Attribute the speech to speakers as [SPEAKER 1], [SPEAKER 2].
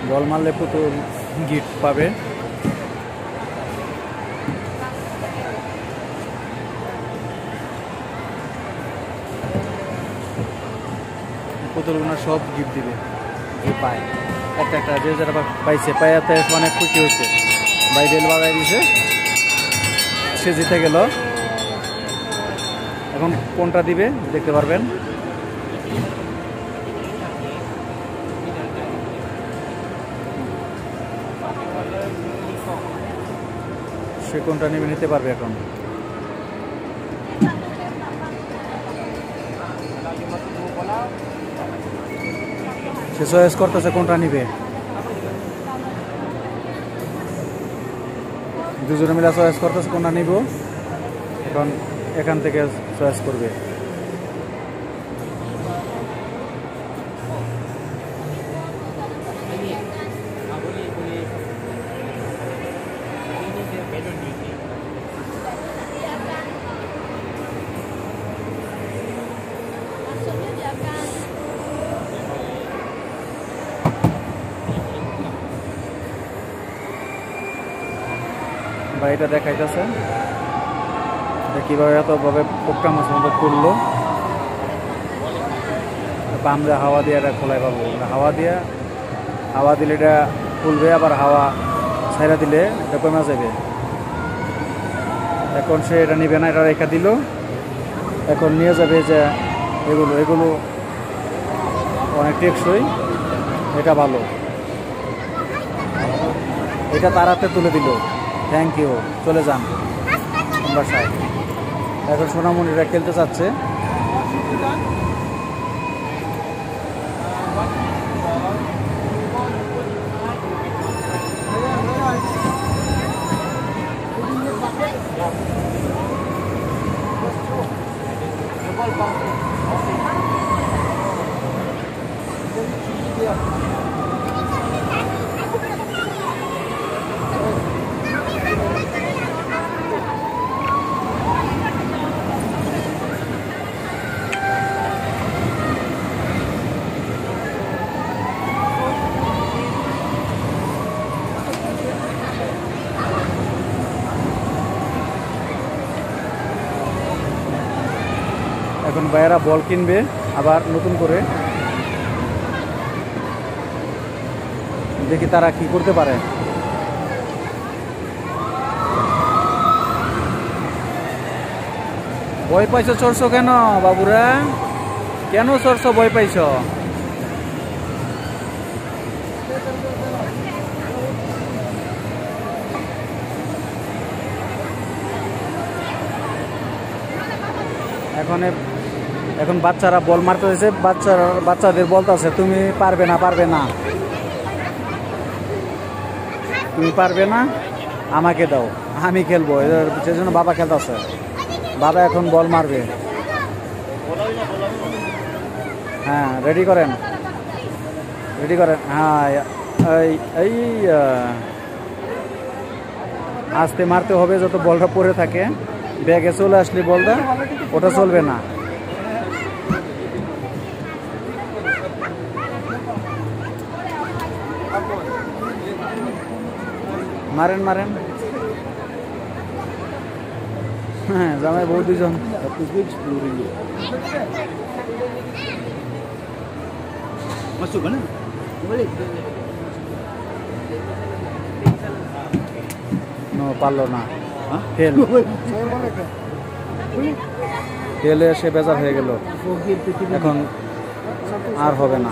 [SPEAKER 1] বল মারলে পুতুল গিফট পাবে। পুতুলগুলো সব গিফট দিবে যে পায়, একটা একটা যে যারা পাইছে পাইয়াতে অনেক খুশি হয়েছে। ভাই বেল বাজাই দিছে, সে জিতে গেল। এখন কোনটা দিবে দেখতে পারবেন। সে কোনটা নেবে নিতে পারবে। এখন সে চয়েস করতেছে কোনটা নিবে। দুজনে মিলে চয়েস করতেছে কোনটা নিব। এখন এখান থেকে চয়েস করবে। ভাইটা দেখাইতেছে কিভাবে এতভাবে পোক্কা মাছ মতো করলো। আমরা হাওয়া দিয়ে এটা খোলাই পাবো। হাওয়া দিলে এটা খুলবে, আবার হাওয়া ছাইরা দিলে এটা কমে যাবে। এখন সে এটা নিবে না, এটা রেখা দিল। এখন নিয়ে যাবে যে এগুলো অনেক টেকসই, এটা ভালো। এটা তার হাতে তুলে দিল। থ্যাংক ইউ, চলে যান বাসায়। এখন সোনামণিরা খেলতে চাচ্ছে। এখন ভাইয়েরা বল কিনবে আবার নতুন করে। দেখি তারা কি করতে পারে। ভয় পাইছো চড়ছো কেন বাবুরা? কেন চড়ছো, ভয় পাইছো? এখন বাচ্চারা বল মারতেছে। বাচ্চাদের বলতেছে তুমি পারবে না, তুমি পারবে না, আমাকে দাও, আমি খেলবো। সেজন্য বাবা খেলতেছে। বাবা এখন বল মারবে। হ্যাঁ, রেডি করেন। হ্যাঁ, এই আস্তে মারতে হবে, যত বলটা পড়ে থাকে। ব্যাগে চলে আসলে বলটা ওটা চলবে না। মারেন। হ্যাঁ, জামাই বউ দুজন। পারলো না, ফেলে সে বেজার হয়ে গেল। এখন আর হবে না।